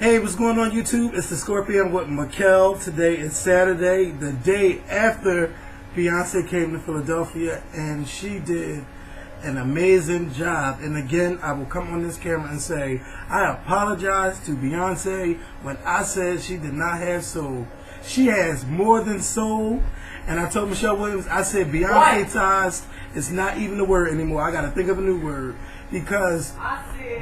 Hey, what's going on YouTube? It's the Skorpion with Makael. Today is Saturday, the day after Beyonce came to Philadelphia, and she did an amazing job. And again, I will come on this camera and say, I apologize to Beyonce when I said she did not have soul. She has more than soul. And I told Michelle Williams, I said Beyonce-tized is not even a word anymore. I got to think of a new word. Because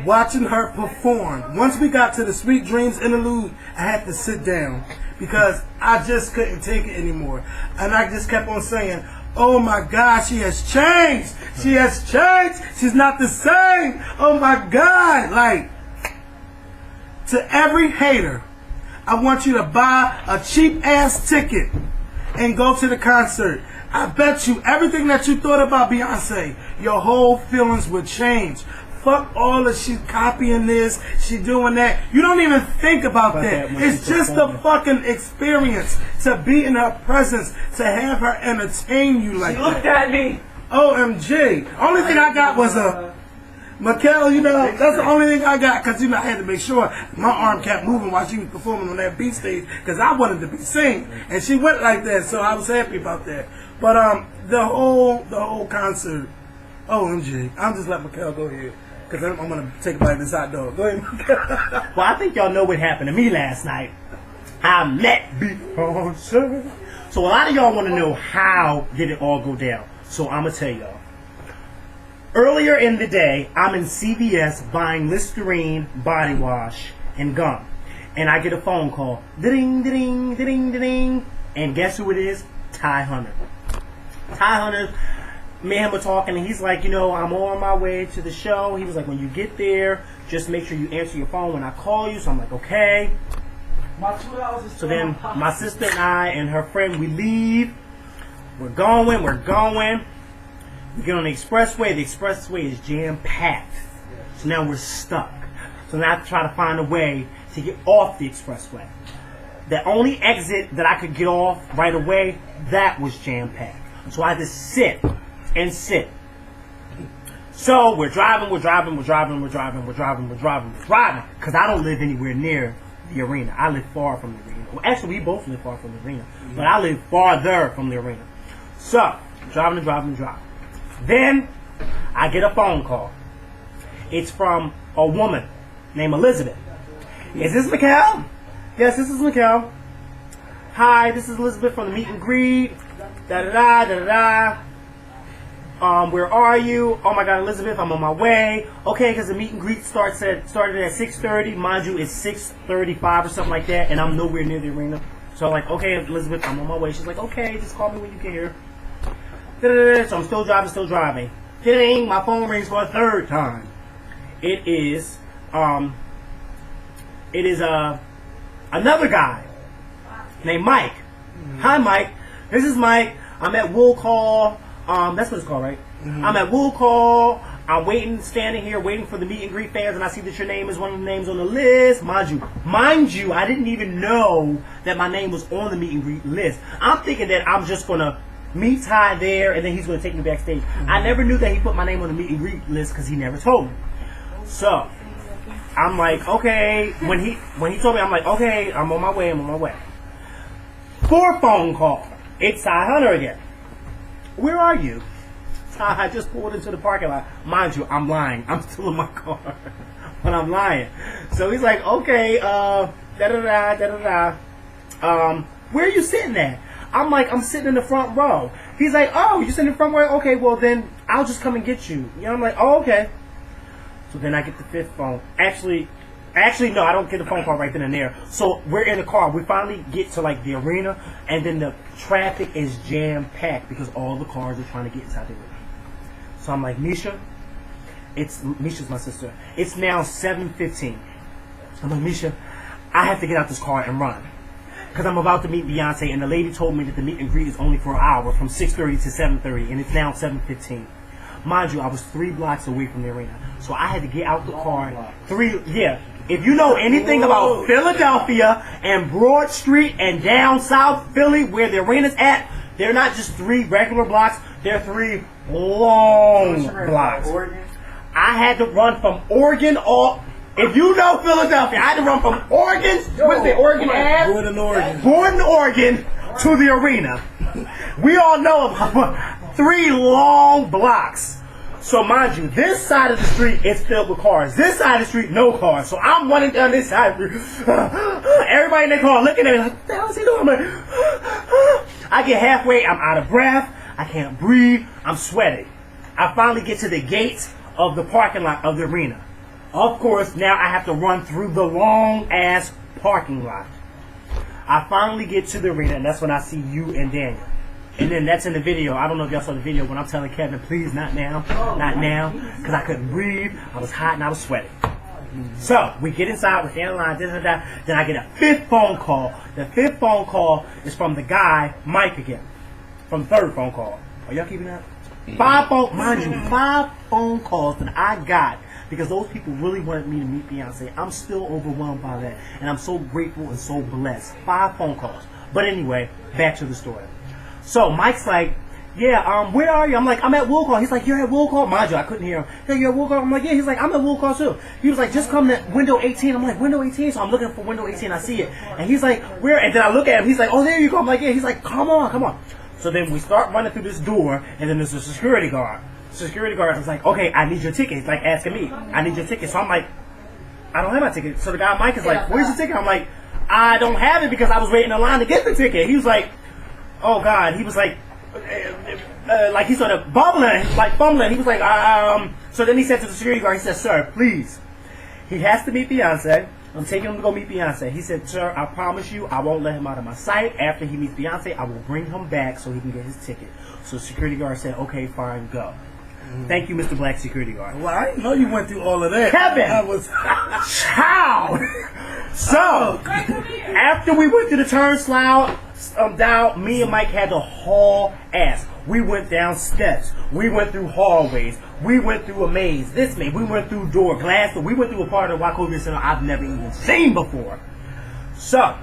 watching her perform, once we got to the Sweet Dreams interlude, I had to sit down because I just couldn't take it anymore. And I just kept on saying, oh my God, she has changed. She has changed. She's not the same. Oh my God. Like, to every hater, I want you to buy a cheap ass ticket and go to the concert. I bet you everything that you thought about Beyonce, your whole feelings would change. Fuck all of she copying this, she doing that. You don't even think about that. It's just a fucking experience to be in her presence, to have her entertain you like that. She looked at me. OMG. Only thing I got was a Makael, you know, that's the only thing I got, because, you know, I had to make sure my arm kept moving while she was performing on that beat stage, because I wanted to be seen, and she went like that, so I was happy about that. But the whole concert, OMG, I'm just let Makael go ahead, because I'm going to take a bite of this hot dog. Go ahead, Makael. Well, I think y'all know what happened to me last night. I met Beyonce. So a lot of y'all want to know how did it all go down. So I'm going to tell y'all. Earlier in the day, I'm in CVS buying Listerine body wash and gum. And I get a phone call. Ding, ding, ding, ding. And guess who it is? Ty Hunter. Ty Hunter, me and him were talking, and he's like, you know, I'm on my way to the show. He was like, when you get there, just make sure you answer your phone when I call you. So I'm like, okay. So then my sister and I and her friend, we leave. We're going. We get on the expressway. The expressway is jam-packed. So now we're stuck. So now I have to try to find a way to get off the expressway. The only exit that I could get off right away, that was jam-packed. So I had to sit and sit. So we're driving, because I don't live anywhere near the arena. I live far from the arena. Well, actually, we both live far from the arena. But I live farther from the arena. So, driving. Then, I get a phone call. It's from a woman named Elizabeth. Is this Makael? Yes, this is Makael. Hi, this is Elizabeth from the meet and greet. Where are you? Oh my God, Elizabeth, I'm on my way. Okay, because the meet and greet started at 6:30. Mind you, it's 6:35 or something like that, and I'm nowhere near the arena. So I'm like, okay, Elizabeth, I'm on my way. She's like, okay, just call me when you get here. So I'm still driving. Ding, my phone rings for a third time. It is another guy named Mike. Hi, Mike. This is Mike. I'm at Wool Call. That's what it's called, right? I'm at Wool Call. I'm standing here waiting for the meet and greet fans, and I see that your name is one of the names on the list. Mind you, I didn't even know that my name was on the meet and greet list. I'm thinking that I'm just gonna meet Ty there, and then he's gonna take me backstage. I never knew that he put my name on the meet and greet list because he never told me. So I'm like, okay. When he told me, I'm like, okay, I'm on my way. 4 phone call. It's Ty Hunter again. Where are you? I just pulled into the parking lot. Mind you, I'm lying. I'm still in my car. But I'm lying. So he's like, okay, where are you sitting at? I'm like, I'm sitting in the front row. He's like, oh, you sitting in the front row? Okay, well then, I'll just come and get you. You know, I'm like, oh, okay. So then I get the 5th phone. Actually, no, I don't get the phone call right then and there. So we're in the car. We finally get to like the arena, and then the traffic is jam-packed because all the cars are trying to get inside the arena. So I'm like, Misha's my sister. It's now 7:15. I'm like, Misha, I have to get out this car and run. Because I'm about to meet Beyonce, and the lady told me that the meet and greet is only for an hour, from 6:30 to 7:30, and it's now 7:15. Mind you, I was 3 blocks away from the arena. So I had to get out the car. If you know anything about Philadelphia and Broad Street and down South Philly where the arena's at, they're not just 3 regular blocks, they're 3 long blocks. I had to run from Oregon all If you know Philadelphia, I had to run from Oregon, what is it, Oregon Ave? Gordon, Oregon, to the arena. We all know about 3 long blocks. So mind you, this side of the street is filled with cars. This side of the street, no cars. So I'm running down this side. Everybody in their car looking at me like, what the hell is he doing? I'm like, I get halfway, I'm out of breath. I can't breathe. I'm sweating. I finally get to the gates of the parking lot of the arena. Of course, now I have to run through the long-ass parking lot. I finally get to the arena, and that's when I see you and Daniel. And then that's in the video. I don't know if y'all saw the video when I'm telling Kevin, please, not now, because I couldn't breathe. I was hot and I was sweating. So we get inside, we're standing in line, then I get a 5th phone call. The 5th phone call is from the guy, Mike again, from the 3rd phone call. Are y'all keeping that? 5 phone calls that I got because those people really wanted me to meet Beyonce. I'm still overwhelmed by that, and I'm so grateful and so blessed. 5 phone calls. But anyway, back to the story. So Mike's like, yeah, where are you? I'm like, I'm at Will Call. He's like, you're at Will Call? Mind you, I couldn't hear him. Hey, you're at Will Call? I'm like, yeah. He's like, I'm at Will Call too. He was like, just come to window 18. I'm like, window 18? So I'm looking for window 18. I see it. And he's like, where? And then I look at him. He's like, oh, there you go. I'm like, yeah. He's like, come on. So then we start running through this door, and then there's a security guard. Security guard is like, okay, I need your ticket. He's like asking me, I need your ticket. So I'm like, I don't have my ticket. So the guy Mike is like, where's your ticket? I'm like, I don't have it because I was waiting in line to get the ticket. He was like, oh God. He was like he sort of fumbling. He was like, So then he said to the security guard, he said, sir, please. He has to meet Beyonce. I'm taking him to go meet Beyonce. He said, sir, I promise you, I won't let him out of my sight. After he meets Beyonce, I will bring him back so he can get his ticket. So the security guard said, okay, fine, go. Thank you, Mr. Black Security Guard. Well, I didn't know you went through all of that. Kevin! I was... How? So, after we went through the turnstile down, me and Mike had to haul ass. We went down steps. We went through hallways. We went through a maze. This maze. We went through glass door. We went through a part of the Wachovia Center I've never even seen before. So,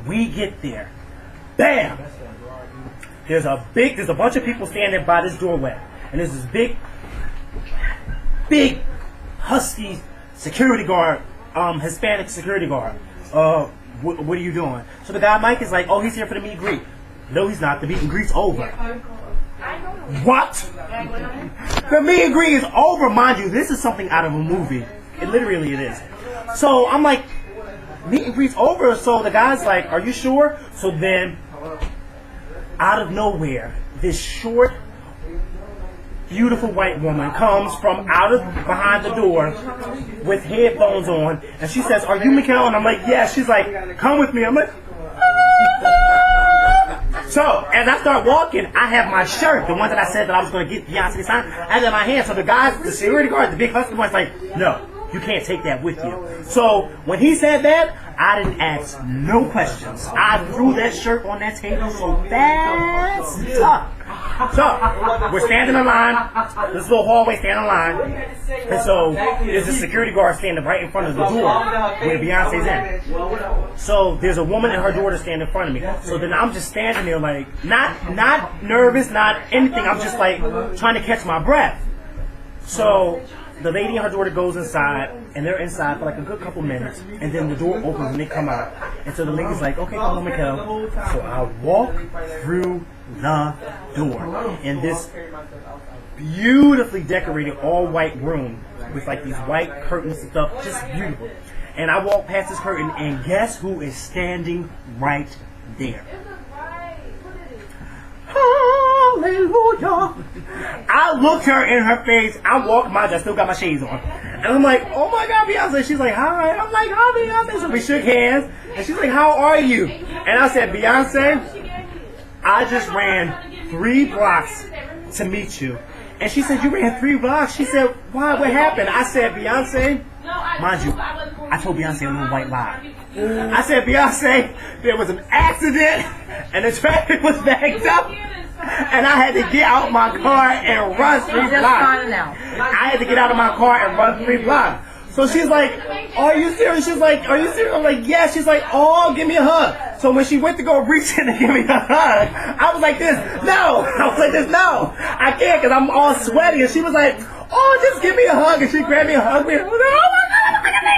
we get there. Bam! There's a bunch of people standing by this doorway. And there's this big, husky security guard, Hispanic security guard. What are you doing? So the guy Mike is like, oh, he's here for the meet and greet. No, he's not. The meet and greet's over. What? The meet and greet is over, mind you. This is something out of a movie. It is. So I'm like, meet and greet's over. So the guy's like, are you sure? So then, out of nowhere, this short, beautiful white woman comes from behind the door with headphones on, and she says, are you Makael? And I'm like, yeah. She's like, come with me. I'm like, so as I start walking, I have my shirt, the one that I said that I was going to get Beyonce to sign, I have it in my hand. So the security guard, the big husky one's like, no, you can't take that with you. So when he said that, I didn't ask no questions. I threw that shirt on that table so fast. So we're standing in line, this little hallway standing in line, and so there's a security guard standing right in front of the door where Beyonce's in. So there's a woman and her daughter standing in front of me. So then I'm just standing there like, not nervous, not anything. I'm just like trying to catch my breath. So the lady and her daughter goes inside, and they're inside for like a good couple minutes, and then the door opens and they come out. And so the lady's like, okay, come on, Makael. So I walk through the door in this beautifully decorated all-white room with like these white curtains and stuff, just beautiful. And I walk past this curtain, and guess who is standing right there? Hallelujah. I looked her in her face. I walked I still got my shades on. And I'm like, oh my God, Beyonce. She's like, hi. I'm like, hi, Beyonce. So we shook hands. And she's like, how are you? And I said, Beyonce, I just ran 3 blocks to meet you. And she said, you ran 3 blocks? She said, why? What happened? I said, Beyonce, mind you, I told Beyonce a little white lie. I said, Beyonce, there was an accident and the traffic was backed up and I had to get out my car and run 3 blocks. I had to get out of my car and run 3 blocks. So she's like, are you serious? She's like, are you serious? I'm like, yeah. She's like, oh, give me a hug. So when she went to go reach in to give me a hug, I was like this, no. I was like this, no. I can't because I'm all sweaty. And she was like, oh, just give me a hug. And she grabbed me and hugged me. I was like, oh my God, look at me.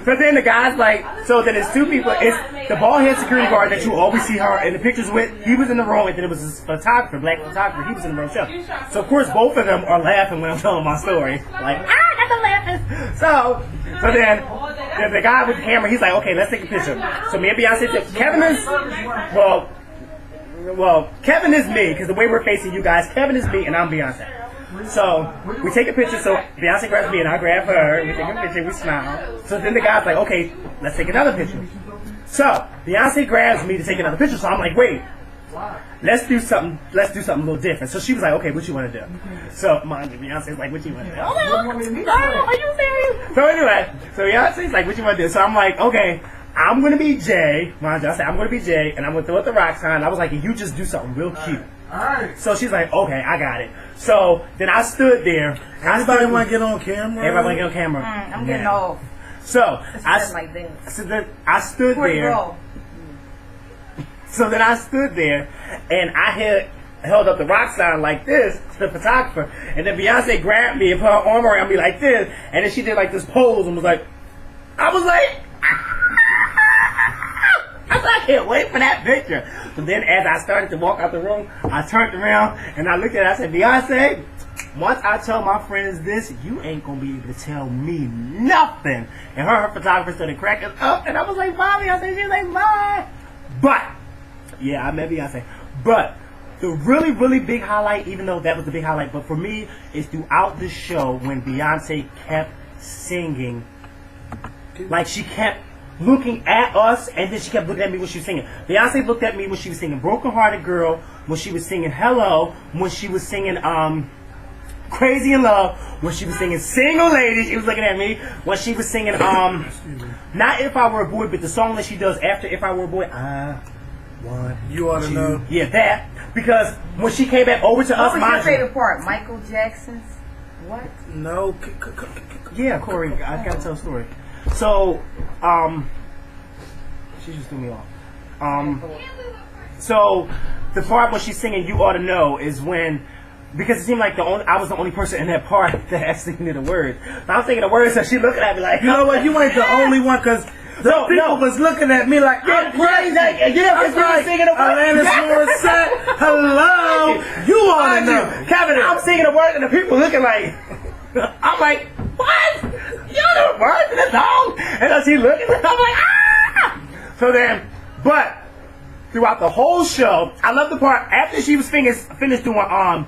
But then the guy's like, so then it's two people. It's the bald head security guard that you always see her in the pictures with. He was in the room, and then it was this photographer, black photographer. He was in the room too. So of course both of them are laughing when I'm telling my story. Like, that's laughing. So then the guy with the camera, he's like, okay, let's take a picture. So me and Beyonce, Kevin is, well, Kevin is me, because the way we're facing you guys, Kevin is me and I'm Beyonce. So we take a picture, so Beyonce grabs me and I grab her, we take a picture, we smile. So then the guy's like, okay, let's take another picture. So Beyonce grabs me to take another picture, so I'm like, wait, let's do something a little different. So she was like, okay, what you want to do? So mind you, Beyonce's like, what you want to do? Oh, are you serious? So anyway, so Beyonce's like, what you want to do? So I'm like, okay, I'm going to be Jay. Mind you, I said, I'm going to be Jay, and I'm going to throw up the rock sign. I was like, you just do something real cute. Alright. So she's like, okay, I got it. So then I stood there. Everybody want to get on camera? Everybody want to get on camera. I'm getting off. So I stood there. So then I stood there, and I held up the rock sign like this to the photographer, and then Beyonce grabbed me and put her arm around me like this, and then she did like this pose and was like, I was like, I can't wait for that picture. So then as I started to walk out the room, I turned around and I looked at her, I said, Beyonce, once I tell my friends this, you ain't gonna be able to tell me nothing. And her photographer started cracking up, and I was like, bye, Beyonce. She was like, bye. But yeah, I met Beyonce. But the really, really big highlight, even though that was the big highlight, but for me, is throughout the show when Beyonce kept singing. Like, she kept looking at us, and then she kept looking at me when she was singing. Beyonce looked at me when she was singing Broken Hearted Girl, when she was singing Hello, when she was singing Crazy in Love, when she was singing Single Lady, she was looking at me, when she was singing not If I Were a Boy, but the song that she does after If I Were a Boy, I Want You Ought to Know. Yeah, that. Because when she came back over to us, what was your favorite part? Michael Jackson's what? No. Yeah, Corey, I gotta tell a story. So, she just threw me off. So, the part when she's singing You Ought to Know is when, because it seemed like I was the only person in that part that actually knew the words. So I was thinking the words, so she looking at me like, you know what, you ain't the only one, because the people was looking at me like, I'm crazy. It's like, singing the words. Alanis Morissette, hello, you ought to know. Kevin, I'm singing the words, and the people looking like, I'm like, what? You know the words of the song? And then she looking, I'm like, ah! So then, but throughout the whole show, I love the part after she was finished doing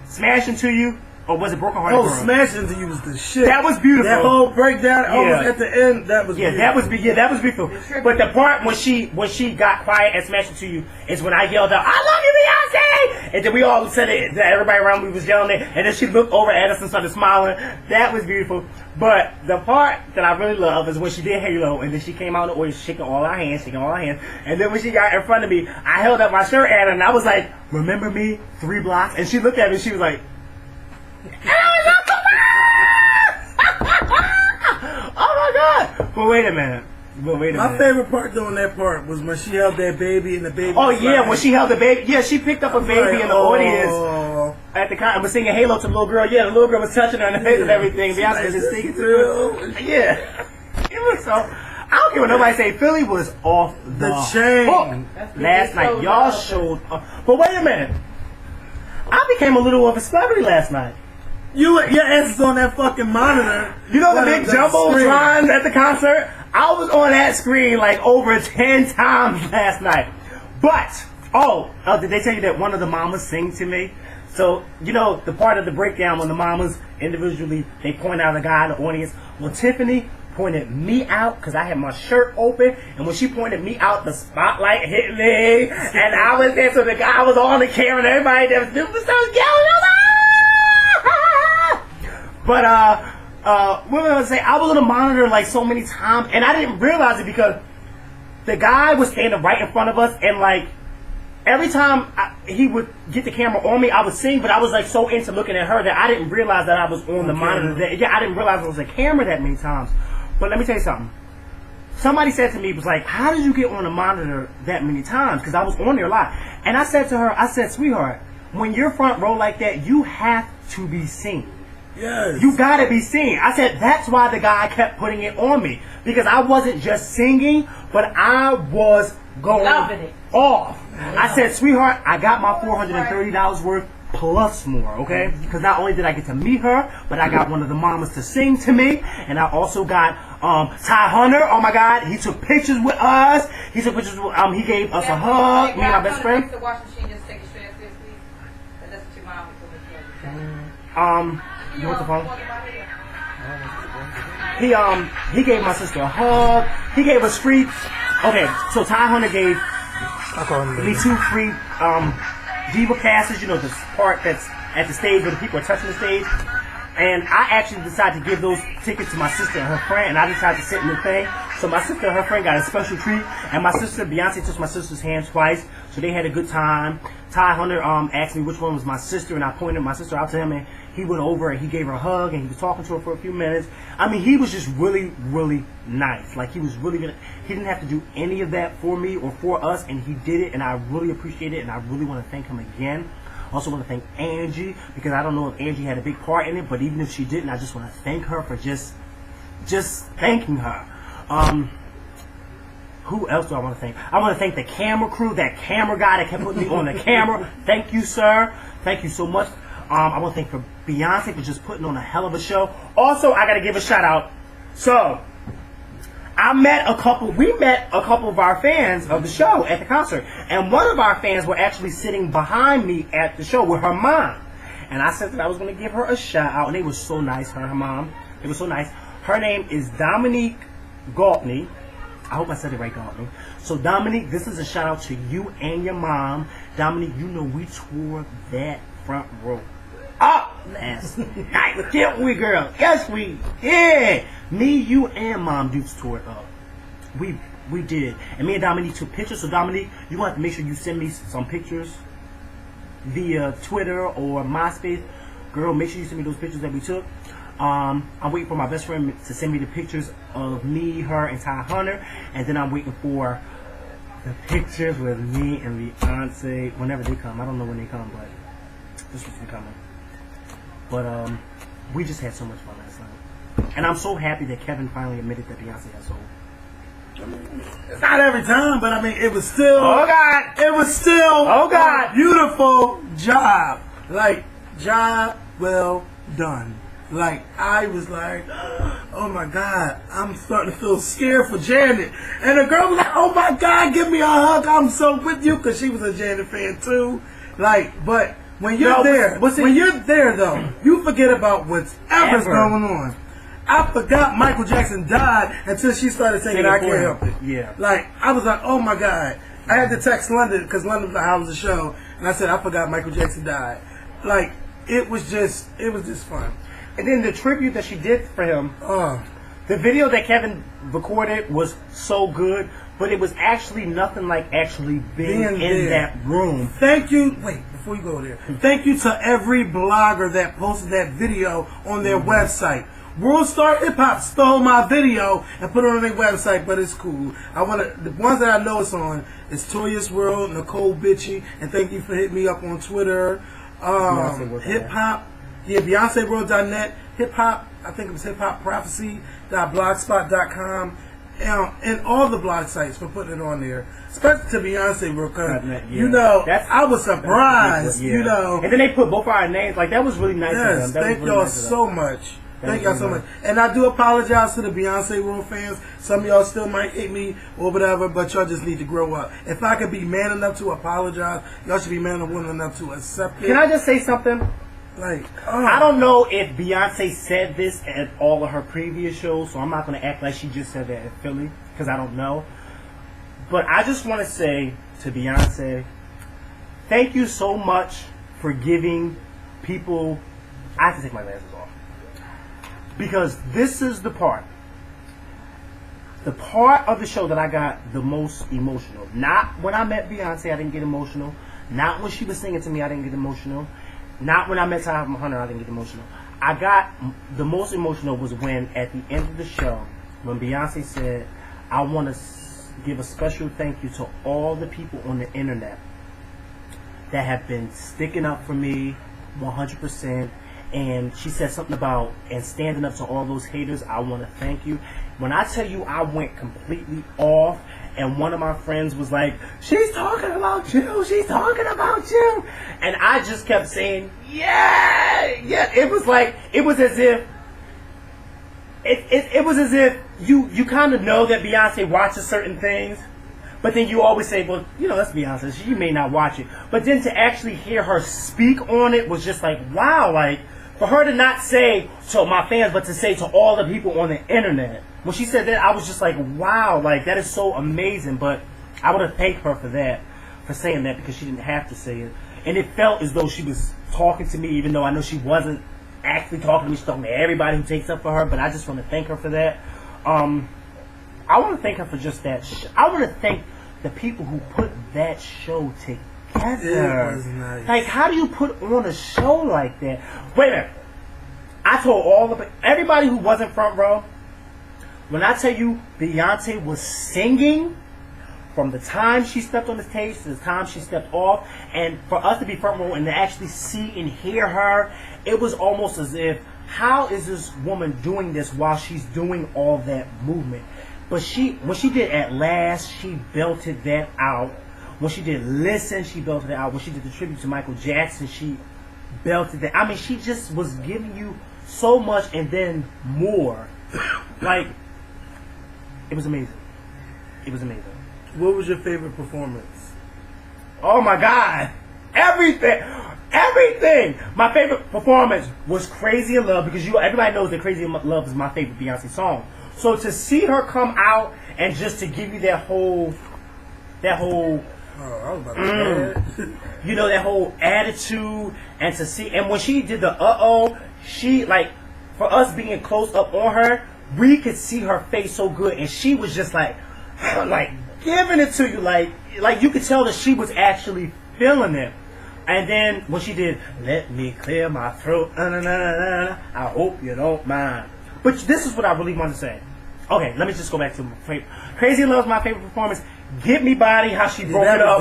Smash Into You, or was it Broken Hearted Girl? Oh, Smash Into You was the shit. That was beautiful. That whole breakdown almost at the end, that was beautiful. That was beautiful. But the part when she got quiet and Smash Into You is when I yelled out, I love you, Beyonce! And then we all said it, everybody around me was yelling it, and then she looked over at us and started smiling. That was beautiful. But the part that I really love is when she did Halo, and then she came out in the audience shaking all our hands, and then when she got in front of me, I held up my shirt at her, and I was like, remember me, 3 blocks? And she looked at me, and she was like, and I was like, oh my God! But wait a minute. My favorite part doing that part was when she held that baby and the baby. Oh yeah, when she held the baby. Yeah, she picked up a baby in the audience at the concert. Was singing Halo to the little girl. Yeah, the little girl was touching her in the face and everything. Beyonce was just singing to her. Yeah, it was so. I don't care what nobody say. Philly was off the chain hook last night. Y'all showed up. But wait a minute. I became a little of a celebrity last night. Your ass is on that fucking motonitor. You know the big jumbotron at the concert? I was on that screen like over 10 times last night. But, did they tell you that one of the mamas sing to me? So, you know, the part of the breakdown when the mamas individually, they point out a guy in the audience. Well, Tiffany pointed me out because I had my shirt open, and when she pointed me out, the spotlight hit me, and I was there, so the guy was on the camera, and everybody that was doing started yelling. But what was I gonna say? I was on the monitor like so many times, and I didn't realize it because the guy was standing right in front of us, and like every time he would get the camera on me, I would sing, but I was like so into looking at her that I didn't realize that I was on the monitor. I didn't realize it was a camera that many times. But let me tell you something. Somebody said to me, was like, how did you get on the monitor that many times? Because I was on there a lot. And I said to her, sweetheart, when you're front row like that, you have to be seen. Yes. You gotta be seen. I said, that's why the guy kept putting it on me. Because I wasn't just singing, but I was going Loving it. off. I said, sweetheart, I got my $430 worth plus more, okay? Because not only did I get to meet her, but I got one of the mamas to sing to me, and I also got Ty Hunter. Oh my God, he took pictures with us. He took pictures with, he gave us a hug. Me and my best friend. The washing machine just take it straight up this week. But that's what your mom told me. You want the phone? He gave my sister a hug. He gave us free. Okay, so Ty Hunter gave me 2 free Diva passes. You know, the part that's at the stage where the people are touching the stage. And I actually decided to give those tickets to my sister and her friend, and I decided to sit in the thing. So my sister and her friend got a special treat, and my sister, Beyonce, touched my sister's hand twice, so they had a good time. Ty Hunter asked me which one was my sister, and I pointed my sister out to him, and he went over and he gave her a hug, and he was talking to her for a few minutes. I mean, he was just really, really nice. Like, he was really good. He didn't have to do any of that for me or for us, and he did it, and I really appreciate it, and I really want to thank him again. Also want to thank Angie, because I don't know if Angie had a big part in it, but even if she didn't, I just want to thank her for just thanking her. Who else do I want to thank? I want to thank the camera crew, that camera guy that kept putting me on the camera. Thank you, sir. Thank you so much. I want to thank Beyonce for just putting on a hell of a show. Also, I got to give a shout out. So, we met a couple of our fans of the show at the concert, and one of our fans were actually sitting behind me at the show with her mom, and I said that I was going to give her a shout out, and they were so nice. Her mom, it was so nice. Her name is Dominique Galtney. I hope I said it right, Galtney. So Dominique, this is a shout out to you and your mom. Dominique, you know we tore that front row up last night, didn't we, girl? Yes, we did. Me, you, and Mom Dukes tore it up. We did. And me and Dominique took pictures. So Dominique, you're going to have to make sure you send me some pictures via Twitter or MySpace. Girl, make sure you send me those pictures that we took. I'm waiting for my best friend to send me the pictures of me, her, and Ty Hunter. And then I'm waiting for the pictures with me and Beyonce whenever they come. I don't know when they come, but this was coming. But we just had so much fun last night. And I'm so happy that Kevin finally admitted that Beyonce has soul. It's not every time, but I mean, it was still. Oh God! It was still. Oh God! A beautiful job. Like, job well done. Like, I was like, oh my God, I'm starting to feel scared for Janet. And the girl was like, oh my God, give me a hug. I'm so with you, because she was a Janet fan too. Like, but when you're when you're there though, you forget about whatever's going on. I forgot Michael Jackson died until she started singing I Can't Help It. Yeah. Like, I was like, oh my God. I had to text London, because London was like, how was the show? And I said, I forgot Michael Jackson died. Like, it was just fun. And then the tribute that she did for him, the video that Kevin recorded was so good, but it was actually nothing like actually being in that room. Thank you. Wait, before you go there. Thank you to every blogger that posted that video on their website. World Star Hip Hop stole my video and put it on their website, but it's cool. The ones that I know it's on is Toya's World, Nicole Bitchy, and thank you for hitting me up on Twitter. Hip Hop, BeyonceWorld.net, Hip Hop, I think it was hiphoprophecy.blogspot.com, and all the blog sites for putting it on there, especially to Beyonce World, you know, I was surprised, you know. And then they put both our names, like that was really nice of them. Thank y'all so much. Thank y'all so much. And I do apologize to the Beyonce World fans. Some of y'all still might hate me or whatever, but y'all just need to grow up. If I could be man enough to apologize, y'all should be man or woman enough to accept it. Can I just say something? Like, I don't know if Beyonce said this at all of her previous shows, so I'm not going to act like she just said that at Philly, because I don't know. But I just want to say to Beyonce, thank you so much for giving people... I have to take my glasses off. Because this is the part of the show that I got the most emotional. Not when I met Beyonce, I didn't get emotional. Not when she was singing to me, I didn't get emotional. Not when I met Ty Hunter, I didn't get emotional. I got the most emotional was when, at the end of the show, when Beyonce said, I want to give a special thank you to all the people on the internet that have been sticking up for me 100%, and she said something about and standing up to all those haters. I want to thank you. When I tell you, I went completely off, and one of my friends was like, "She's talking about you. She's talking about you," and I just kept saying, "Yeah, yeah." It was as if. It was as if you kind of know that Beyonce watches certain things, but then you always say, well, that's Beyonce. She may not watch it. But then to actually hear her speak on it was just like, wow. Like, for her to not say to my fans, but to say to all the people on the internet. When she said that, I was just like, wow. Like, that is so amazing. But I would have thanked her for that, for saying that, because she didn't have to say it. And it felt as though she was talking to me, even though I know she wasn't actually talking to me. She's talking to everybody who takes up for her, but I just want to thank her for that. I want to thank her for just that. I want to thank the people who put that show together. It was nice. Like, how do you put on a show like that? Wait a minute. I told everybody who wasn't front row, when I tell you Beyonce was singing from the time she stepped on the stage to the time she stepped off, and for us to be front row and to actually see and hear her, it was almost as if, how is this woman doing this while she's doing all that movement? But when she did At Last, she belted that out. When she did Listen, she belted it out. When she did the tribute to Michael Jackson, she belted that. I mean, she just was giving you so much and then more. Like, it was amazing. It was amazing. What was your favorite performance? Oh my God. Everything. My favorite performance was Crazy in Love, because everybody knows that Crazy in Love is my favorite Beyonce song. So to see her come out and just to give you that whole I was about to say it. that whole attitude, and to see, and when she did the she, like, for us being close up on her, we could see her face so good, and she was just like giving it to you, like you could tell that she was actually feeling it. And then when she did Let Me Clear My Throat, I hope you don't mind. But this is what I really want to say. Okay, let me just go back to my favorite. Crazy in Love is my favorite performance. Get Me Body, how she broke it up.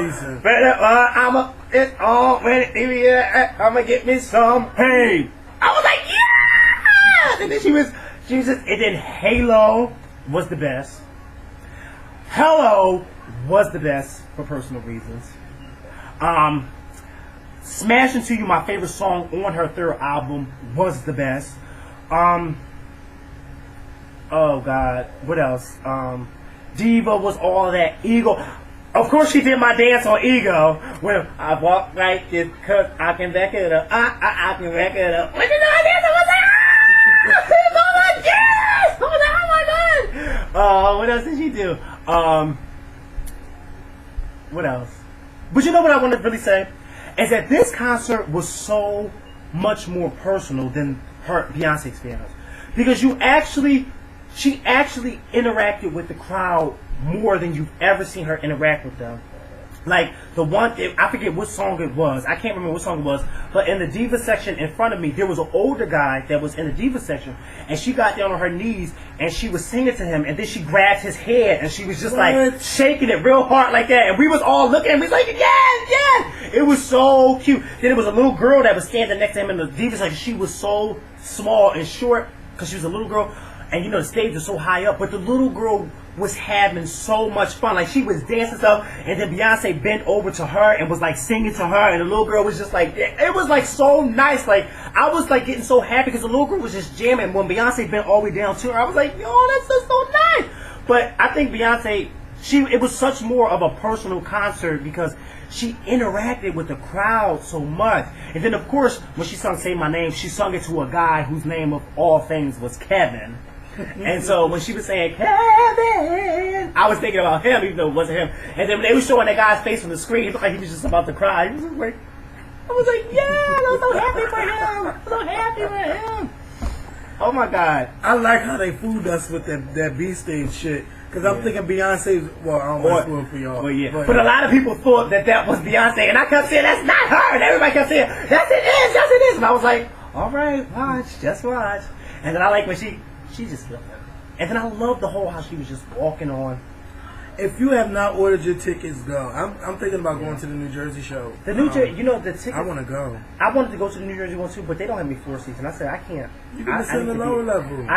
I'ma get me some pain. I was like, yeah! And then she was just, and then Halo was the best. Hello was the best for personal reasons. Smash Into You, my favorite song on her third album, was the best. Oh God, what else? Diva was all that. Ego. Of course she did my dance on Ego. When I walk like this, cause I can back it up. I can back it up. When you know I dance, I was like, oh my God! I was like, oh my God! What else did she do? What else? But you know what I want to really say? Is that this concert was so much more personal than her Beyonce experience. Because she actually interacted with the crowd more than you've ever seen her interact with them. Like, the one, I forget what song it was. I can't remember what song it was. But in the Diva section in front of me, there was an older guy that was in the Diva section. And she got down on her knees and she was singing to him. And then she grabbed his head and she was just like shaking it real hard like that. And we was all looking and we was like, yes! It was so cute. Then there was a little girl that was standing next to him in the Diva section. She was so small and short because she was a little girl. And the stage was so high up. But the little girl was having so much fun. Like, she was dancing stuff, and then Beyonce bent over to her and was like singing to her, and the little girl was just like, it was like so nice. Like, I was like getting so happy because the little girl was just jamming. When Beyonce bent all the way down to her, I was like, yo, that's just so nice. But I think Beyonce, it was such more of a personal concert because she interacted with the crowd so much. And then, of course, when she sung Say My Name, she sung it to a guy whose name of all things was Kevin. And so when she was saying Kevin, I was thinking about him, even though it wasn't him. And then when they were showing that guy's face on the screen, he looked like he was just about to cry. He was like, I was like, yeah, I was so happy for him. I was so happy for him. Oh my God. I like how they fooled us with that bee stage shit. Because I'm thinking Beyonce's, well, I don't want to spoil for y'all. Well, yeah. But a lot of people thought that was Beyonce. And I kept saying, that's not her. And everybody kept saying, yes it is. And I was like, all right, watch, just watch. And then I like when she just felt it. And then I love the whole how she was just walking on. If you have not ordered your tickets, go. I'm thinking about going to the New Jersey show. The New Jersey, you know, the tickets. I want to go. I wanted to go to the New Jersey one too, but they don't have any floor seats, and I said I can't. You can sit in the lower level.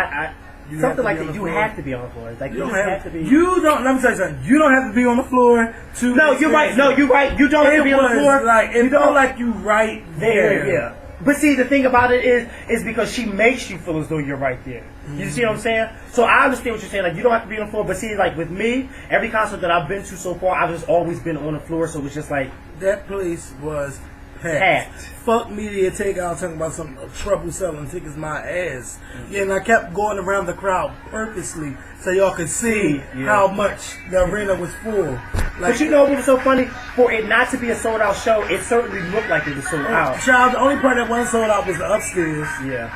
Something like that. You have to be on the floor. Like you don't have to be. You don't. Let me tell you something. You don't have to be on the floor to. No, you're right. No, you're right. You don't have to be on the floor. Like it felt like you right there. Yeah. But see, the thing about it is because she makes you feel as though you're right there. You see what I'm saying? So I understand what you're saying. Like you don't have to be on the floor. But see, like with me, every concert that I've been to so far, I've just always been on the floor. So it's just like that place was packed. Fuck media takeout talking about some trouble selling tickets my ass. Yeah, and I kept going around the crowd purposely so y'all could see how much the arena was full. Like, but you know what was so funny? For it not to be a sold out show, it certainly looked like it was sold out. Child, the only part that wasn't sold out was the upstairs. Yeah.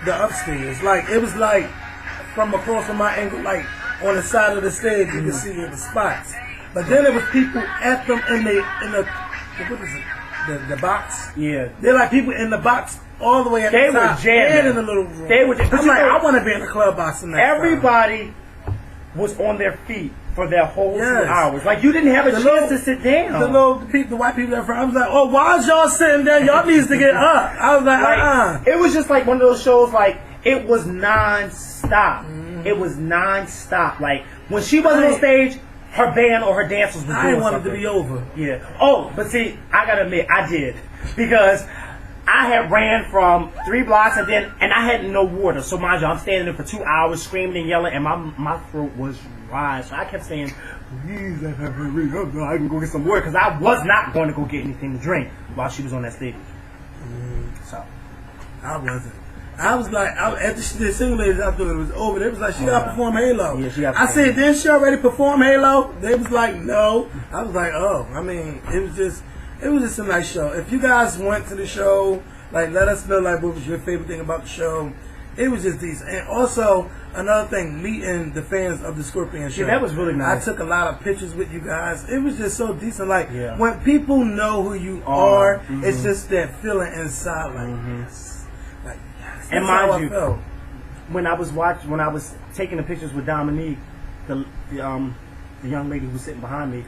The upstairs. Like, it was like, from across from my angle, like, on the side of the stage, you could see it was spots. But then there was people at them in the what is it? The box. Yeah. They're like people in the box all the way at the top. They were jamming. And in the little room. They were. I'm like, I want to be in the club box in that Everybody was on their feet for their whole 2 hours. Like you didn't have a chance to sit down. The white people that front. I was like, oh, why is y'all sitting there? Y'all needs to get up. I was like, It was just like one of those shows. Like it was non-stop. It was non-stop. Like when she wasn't on stage, her band or her dancers was doing I didn't want something. it to be over. Yeah. Oh, but see, I gotta admit, I did because I had ran from 3 blocks and I had no water. So mind you, I'm standing there for 2 hours screaming and yelling, and my throat was dry. So I kept saying, "Please, let her hurry up. I can go get some water," because I was not going to go get anything to drink while she was on that stage. So I wasn't. I was like, after the single ladies, I thought it was over. They was like, she got to perform Halo. Yeah, she got to I said, didn't she already perform Halo? They was like, no. I was like, oh. I mean, it was just a nice show. If you guys went to the show, like, let us know, like, what was your favorite thing about the show. It was just decent. And also, another thing, meeting the fans of the Skorpion Show. Yeah, that was really nice. I took a lot of pictures with you guys. It was just so decent. Like, when people know who you are, it's just that feeling inside, like, yes. And mind you, when I was taking the pictures with Dominique, the young lady who was sitting behind me,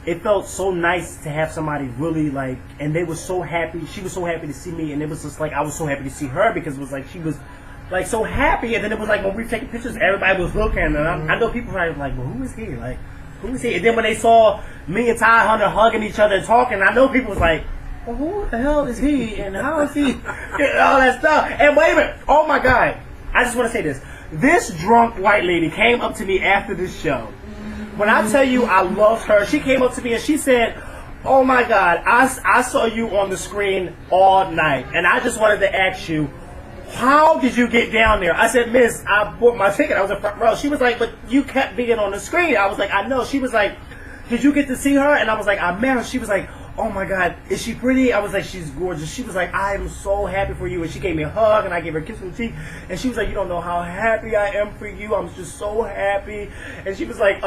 it felt so nice to have somebody really like, and they were so happy. She was so happy to see me, and it was just like I was so happy to see her because it was like she was like so happy. And then it was like when we were taking pictures, everybody was looking, and I know people were like, "Well, who is he? Like, who is he?" And then when they saw me and Ty Hunter hugging each other and talking, I know people was like, well, who the hell is he and how is he? All that stuff. And wait a minute. Oh my God. I just want to say this. This drunk white lady came up to me after this show. When I tell you I loved her, she came up to me and she said, oh my God, I saw you on the screen all night. And I just wanted to ask you, how did you get down there? I said, Miss, I bought my ticket. I was in front row. She was like, but you kept being on the screen. I was like, I know. She was like, did you get to see her? And I was like, I met her. She was like, oh my God, is she pretty? I was like, she's gorgeous. She was like, I am so happy for you. And she gave me a hug and I gave her a kiss on the cheek. And she was like, you don't know how happy I am for you. I'm just so happy. And she was like,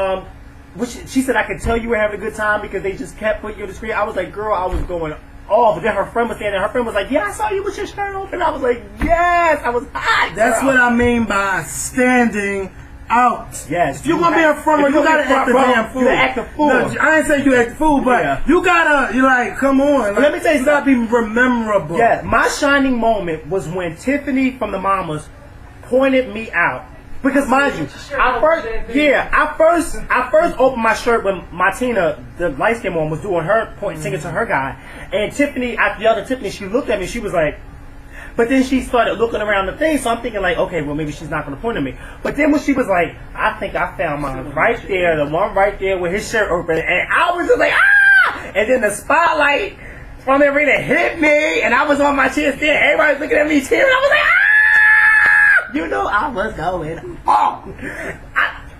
she said, I could tell you were having a good time because they just kept putting you on the screen. I was like, girl, I was going off. But then her friend was standing there. Her friend was like, yeah, I saw you with your shirt open. I was like, yes, I was hot. That's what I mean by standing out. Yes. If you're gonna be a front row, you gotta act the damn fool. You gotta act the fool. No, I ain't saying you act the fool, but you gotta, you're like, come on. Like, let me tell you, you gotta be memorable. Yeah, my shining moment was when Tiffany from the Mamas pointed me out. Because mind you, I first opened my shirt when Martina, the light skinned one, was doing her point, singing to her guy, and Tiffany, the other Tiffany, she looked at me, she was like. But then she started looking around the thing, so I'm thinking like, okay, well maybe she's not going to point at me. But then when she was like, I think I found mine right there, the one right there with his shirt open, and I was just like, ah! And then the spotlight from the arena hit me, and I was on my chair there, everybody was looking at me cheering, I was like, ah! You know, I was going off.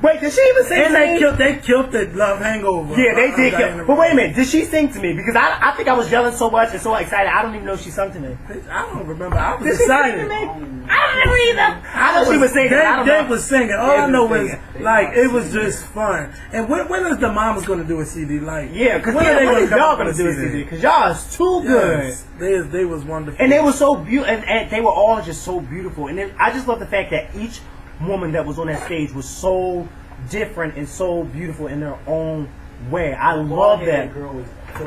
Wait, did she even sing to me? And they killed the Love Hangover. Yeah, they did kill. But wait a minute, did she sing to me? Because I think I was yelling so much and so excited, I don't even know if she sung to me. I don't remember. I was Did excited. She sing to me? I don't remember either. I know she was singing. They was singing. All I know is, like, it was just fun. And when is the Mamas going to do a CD? Like, yeah, because when are y'all going to do a CD? Because y'all is too good. Yes, they was wonderful. And they were so beautiful. And they were all just so beautiful. And I just love the fact that each woman that was on that stage was so different and so beautiful in their own way. I love that.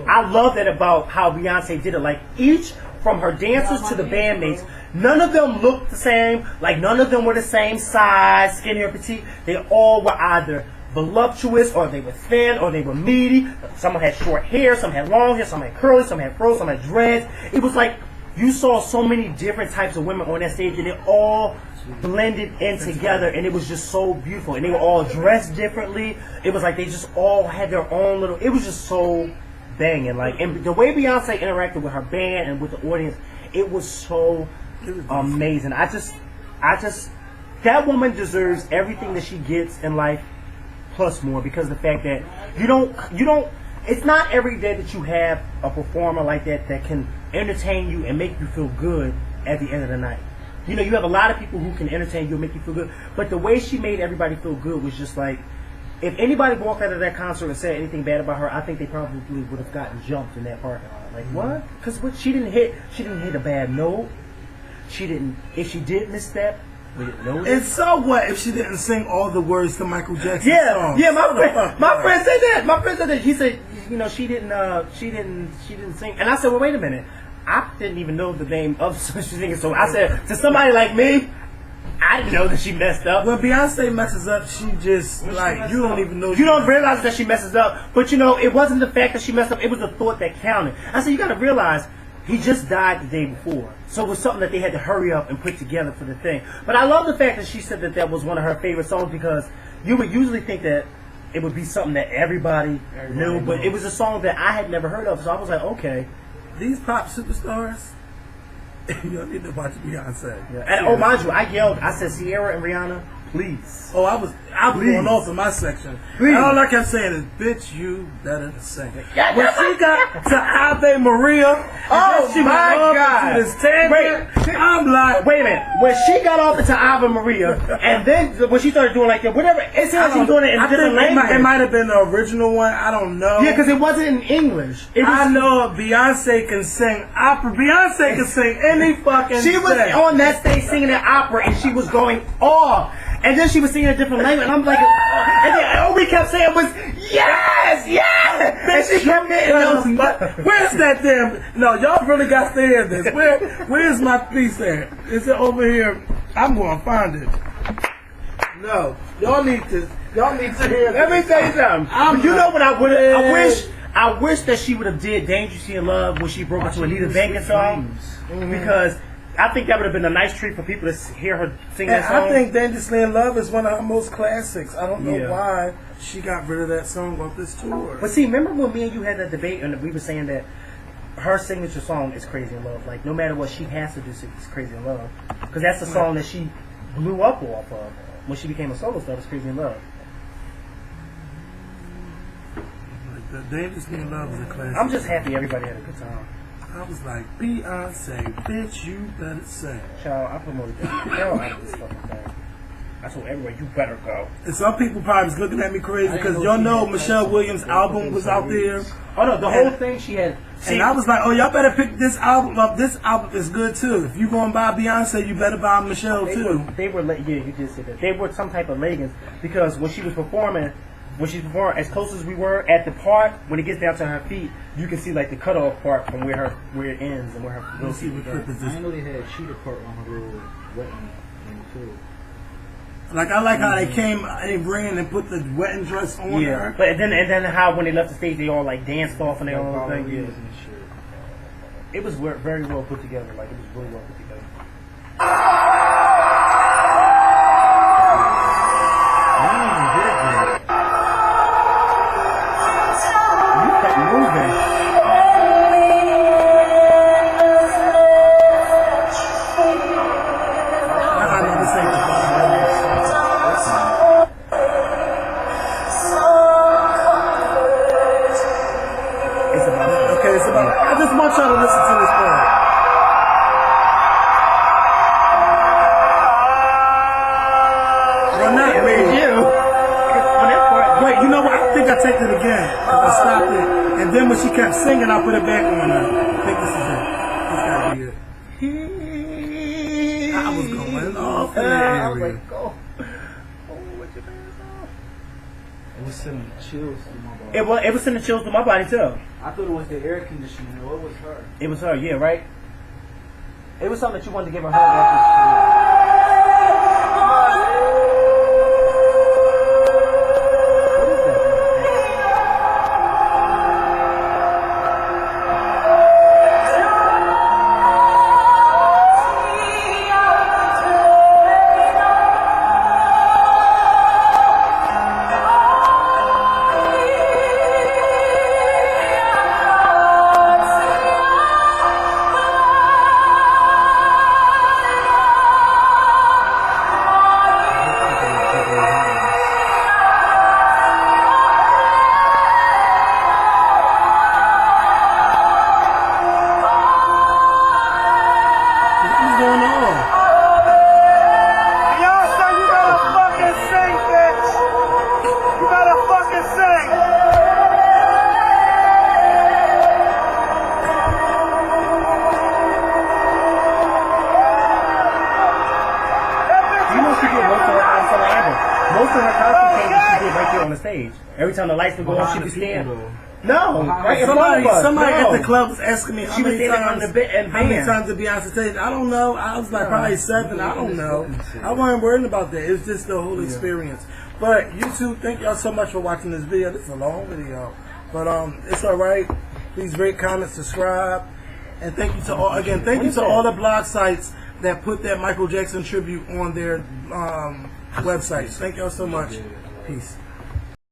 I love that about how Beyonce did it. Like each, from her dancers to the bandmates, none of them looked the same. Like none of them were the same size, skinny or petite. They all were either voluptuous, or they were thin, or they were meaty. Some had short hair, some had long hair, some had curly, some had fro, some had dreads. It was like you saw so many different types of women on that stage, and it all blended in together, and it was just so beautiful. And they were all dressed differently. It was like they just all had their own little. It was just so banging. Like, and the way Beyonce interacted with her band and with the audience, it was so amazing. I just, that woman deserves everything that she gets in life, plus more, because of the fact that you don't. It's not every day that you have a performer like that that can entertain you and make you feel good at the end of the night. You know, you have a lot of people who can entertain you and make you feel good, but the way she made everybody feel good was just like, if anybody walked out of that concert and said anything bad about her, I think they probably would have gotten jumped in that parking lot. Like, what? Because she didn't hit a bad note. If she did misstep, we didn't know it. And so what if she didn't sing all the words to Michael Jackson's song? Yeah, my friend said that. My friend said that. He said, you know, she didn't sing. And I said, well, wait a minute. I didn't even know the name of such a singer. So I said, to somebody like me, I didn't know that she messed up. When Beyonce messes up, she just, like, you don't even know. You don't realize that she messes up. But, you know, it wasn't the fact that she messed up. It was the thought that counted. I said, you got to realize, he just died the day before. So it was something that they had to hurry up and put together for the thing. But I love the fact that she said that that was one of her favorite songs, because you would usually think that it would be something that everybody knew. But it was a song that I had never heard of. So I was like, okay. These pop superstars, you don't need to watch Beyonce. Yeah. And, oh, mind you, I yelled. I said, Sierra and Rihanna, please. Oh, I was going off in my section. Please. And all I kept saying is, bitch, you better sing. Yeah, when she got to Ave Maria, oh she my went God. to this tangent, I'm like, wait a minute. When she got off into Ave Maria, and then when she started doing like that, whatever, it sounds like she was doing it in a different language. It might have been the original one. I don't know. Yeah, because it wasn't in English. I know Beyonce can sing opera. Beyonce can sing any fucking She was thing. on that stage singing an opera, and she was going off. And then she was singing a different language, and I'm like, and then all we kept saying was, yes, yes! And she kept hitting those. Where's that damn? No, y'all really got to hear this. Where's my piece at? Is it over here? I'm going to find it. No, y'all need to hear this. Let me tell you something. You know what I would have? I wish that she would have did Dangerously in Love when she broke into Anita Baker song, because I think that would have been a nice treat for people to hear her sing that song. I think Dangerously in Love is one of her most classics. I don't know why she got rid of that song off this tour. But see, remember when me and you had that debate and we were saying that her signature song is Crazy in Love. Like, no matter what, she has to do is Crazy in Love. Because that's the song that she blew up off of when she became a solo star, was Crazy in Love. Like, the Dangerously in Love is a classic. I'm just happy everybody had a good time. I was like, Beyonce, bitch, you better sing. Child, I promoted that hell out of this fucking thing. I told everywhere, you better go. And some people probably was looking at me crazy because y'all know Michelle Williams' album was out there. Oh no, the whole thing she had. And I was like, oh, y'all better pick this album up. This album is good too. If you gonna buy Beyonce, you better buy Michelle too. They were yeah, you did say that. They were some type of leggings, because when she was performing, as close as we were at the part, when it gets down to her feet, you can see like the cutoff part from where it ends and where her little feet begin. I know they had a cheetah part on her little wetting thing too. Like, I like how they came, they ran and put the wedding dress on her. But and then how when they left the stage, they all like danced off and they all thing. Yeah. It was very well put together. Like, it was really well put together. You kept moving. I just want y'all to listen to this part. Well, not me. Wait, you know what? I think I take it again. I stopped it. And then when she kept singing, I put it back on her. I think this is it. This gotta be it. I was going off in that area. I was like, go. Oh, what's your pants off? It was sending chills through my body. It was sending chills to my body too. I thought it was the air conditioning. No, it was her. It was her, yeah, right? It was something that you wanted to give her reference. Every time the lights would go on, she'd be standing. No, right? Somebody at the club was asking me how many times did Beyonce say it. I don't know. I was like probably 7. I don't know. I wasn't worrying about that. It was just the whole experience. But YouTube, thank y'all so much for watching this video. This is a long video, but it's all right. Please rate, comment, subscribe, and thank you to all again. Thank you to all the blog sites that put that Michael Jackson tribute on their websites. Thank y'all so much. Peace.